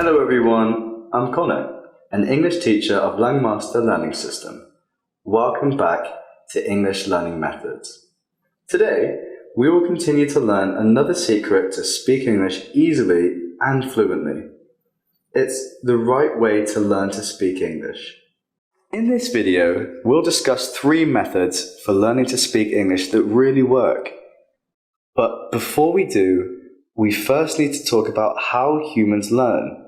Hello everyone, I'm Connor, an English teacher of Langmaster Learning System. Welcome back to English Learning Methods. Today, we will continue to learn another secret to speak English easily and fluently. It's the right way to learn to speak English. In this video, we'll discuss 3 methods for learning to speak English that really work. But before we do, we first need to talk about how humans learn.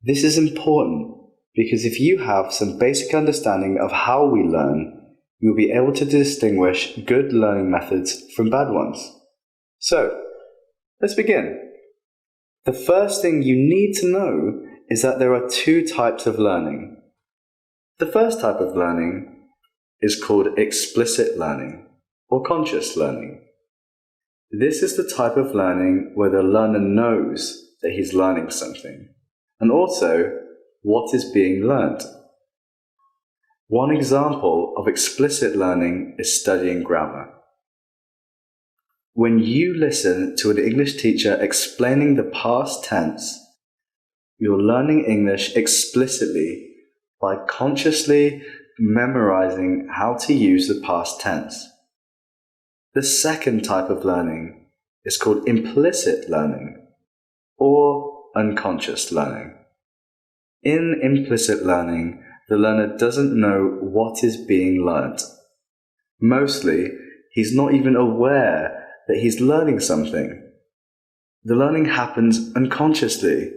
This is important because if you have some basic understanding of how we learn, you'll be able to distinguish good learning methods from bad ones. So, let's begin. The first thing you need to know is that there are 2 types of learning. The first type of learning is called explicit learning or conscious learning. This is the type of learning where the learner knows that he's learning something, and also what is being learned. One example of explicit learning is studying grammar. When you listen to an English teacher explaining the past tense, you're learning English explicitly by consciously memorizing how to use the past tense. The second type of learning is called implicit learning or unconscious learning. In implicit learning, the learner doesn't know what is being learnt. Mostly, he's not even aware that he's learning something. The learning happens unconsciously.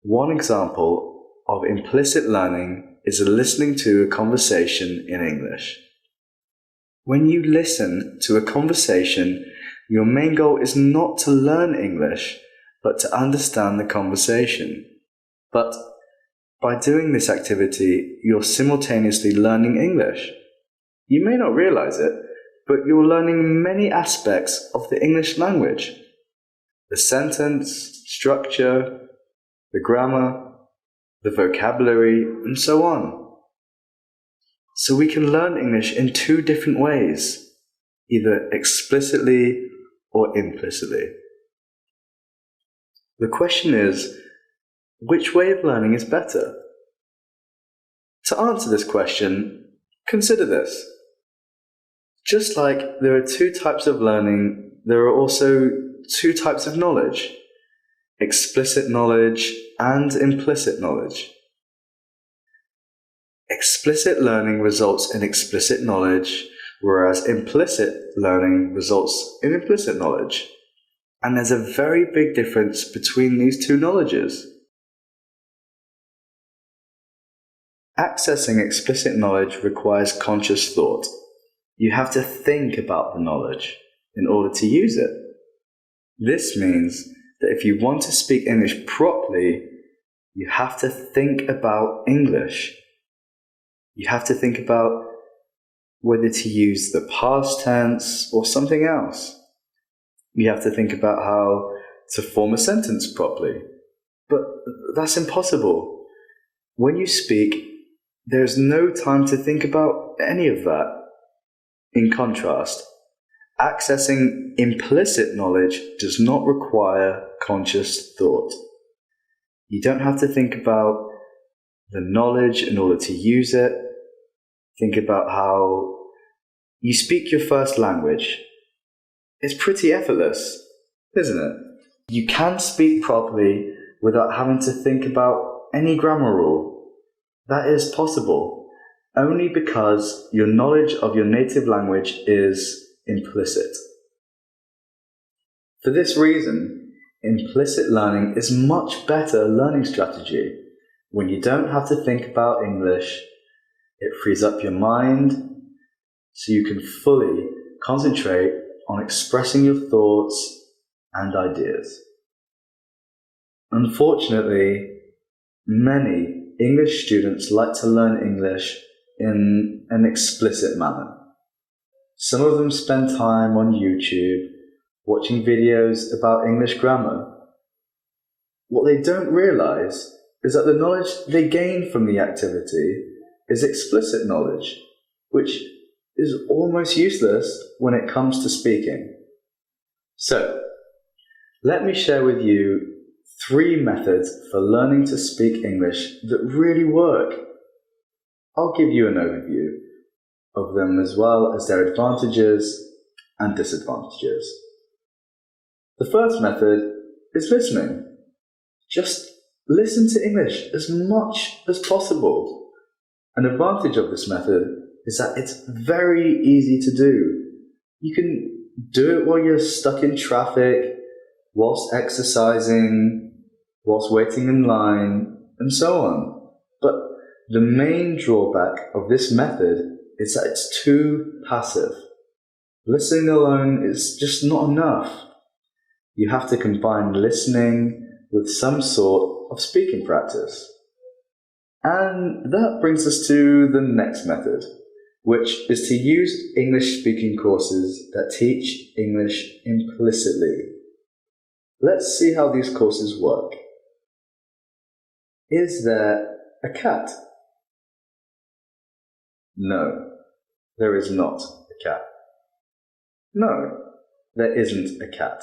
One example of implicit learning is listening to a conversation in English. When you listen to a conversation, your main goal is not to learn English, but to understand the conversation. But by doing this activity, you're simultaneously learning English. You may not realize it, but you're learning many aspects of the English language. The sentence, structure, the grammar, the vocabulary, and so on. So we can learn English in 2 different ways, either explicitly or implicitly. The question is, which way of learning is better? To answer this question, consider this. Just like there are 2 types of learning, there are also 2 types of knowledge: explicit knowledge and implicit knowledge. Explicit learning results in explicit knowledge, whereas implicit learning results in implicit knowledge. And there's a very big difference between these 2 knowledges. Accessing explicit knowledge requires conscious thought. You have to think about the knowledge in order to use it. This means that if you want to speak English properly, you have to think about English. You have to think about whether to use the past tense or something else. You have to think about how to form a sentence properly. But that's impossible. When you speak, there's no time to think about any of that. In contrast, accessing implicit knowledge does not require conscious thought. You don't have to think about the knowledge in order to use it. Think about how you speak your first language. It's pretty effortless, isn't it? You can speak properly without having to think about any grammar rule. That is possible only because your knowledge of your native language is implicit. For this reason, implicit learning is much better learning strategy. When you don't have to think about English, it frees up your mind so you can fully concentrate on expressing your thoughts and ideas. Unfortunately, many English students like to learn English in an explicit manner. Some of them spend time on YouTube watching videos about English grammar. What they don't realize is that the knowledge they gain from the activity is explicit knowledge, which is almost useless when it comes to speaking. So, let me share with you 3 methods for learning to speak English that really work. I'll give you an overview of them as well as their advantages and disadvantages. The first method is listening. Just listen to English as much as possible. An advantage of this method is that it's very easy to do. You can do it while you're stuck in traffic, whilst exercising, whilst waiting in line, and so on. But the main drawback of this method is that it's too passive. Listening alone is just not enough. You have to combine listening with some sort of speaking practice. And that brings us to the next method, which is to use English speaking courses that teach English implicitly. Let's see how these courses work. Is there a cat? No, there is not a cat. No, there isn't a cat.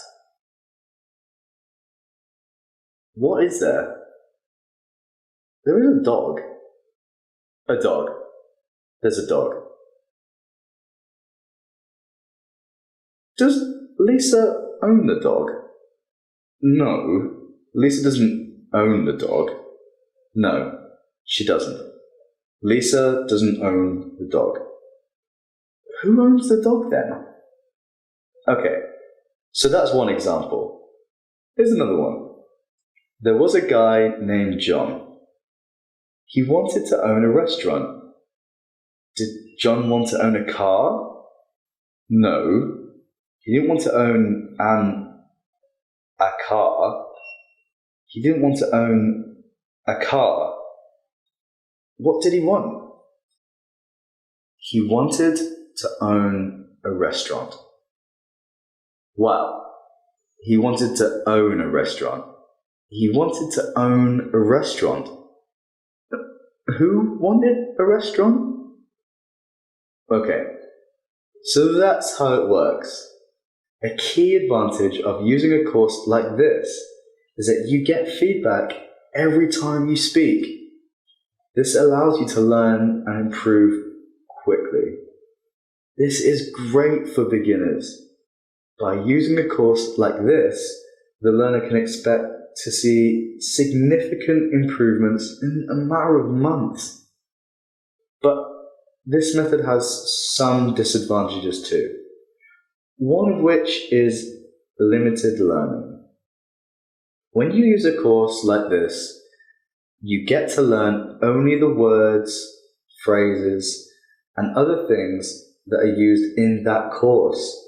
What is there? There is a dog. A dog. There's a dog. Does Lisa own the dog? No, Lisa doesn't own the dog. No, she doesn't. Lisa doesn't own the dog. Who owns the dog then? Okay, so that's one example. Here's another one. There was a guy named John. He wanted to own a restaurant. Did John want to own a car? No, he didn't want to own a car. He didn't want to own a car. What did he want? He wanted to own a restaurant. Wow, he wanted to own a restaurant. He wanted to own a restaurant. Who wanted a restaurant? Okay, so that's how it works. A key advantage of using a course like this is that you get feedback every time you speak. This allows you to learn and improve quickly. This is great for beginners. By using a course like this, the learner can expect to see significant improvements in a matter of months. But this method has some disadvantages too, one of which is limited learning. When you use a course like this, you get to learn only the words, phrases, and other things that are used in that course.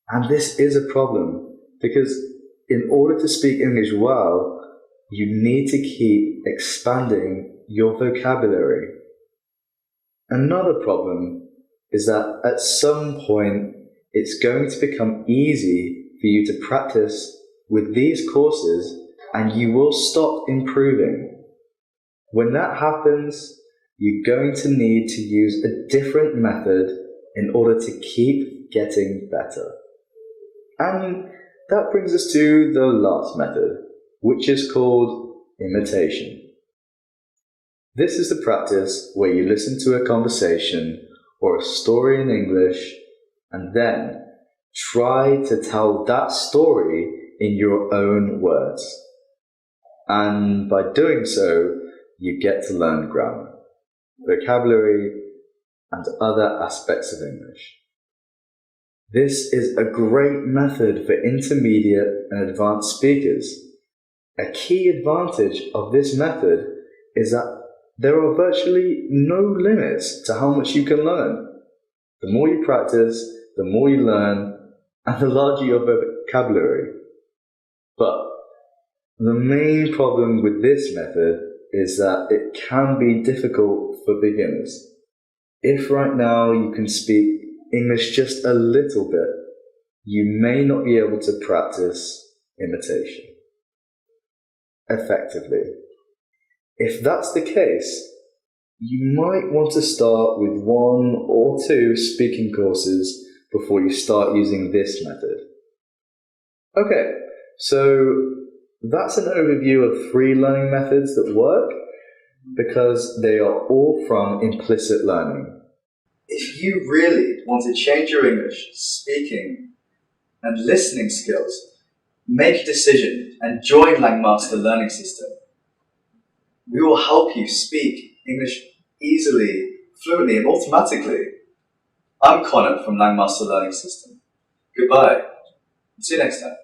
And this is a problem because in order to speak English well, you need to keep expanding your vocabulary. Another problem is that at some point, it's going to become easy for you to practice with these courses and you will stop improving. When that happens, you're going to need to use a different method in order to keep getting better. And that brings us to the last method, which is called imitation. This is the practice where you listen to a conversation or a story in English and then try to tell that story in your own words. And by doing so, you get to learn grammar, vocabulary, and other aspects of English. This is a great method for intermediate and advanced speakers. A key advantage of this method is that there are virtually no limits to how much you can learn. The more you practice, the more you learn, and the larger your vocabulary. But the main problem with this method is that it can be difficult for beginners. If right now you can speak English just a little bit, you may not be able to practice imitation effectively. If that's the case, you might want to start with 1 or 2 speaking courses before you start using this method. Okay, so That's an overview of 3 learning methods that work because they are all from implicit learning. If you really want to change your English speaking and listening skills, make a decision and join Langmaster Learning System. We will help you speak English easily, fluently, and automatically. I'm Connor from Langmaster Learning System. Goodbye. See you next time.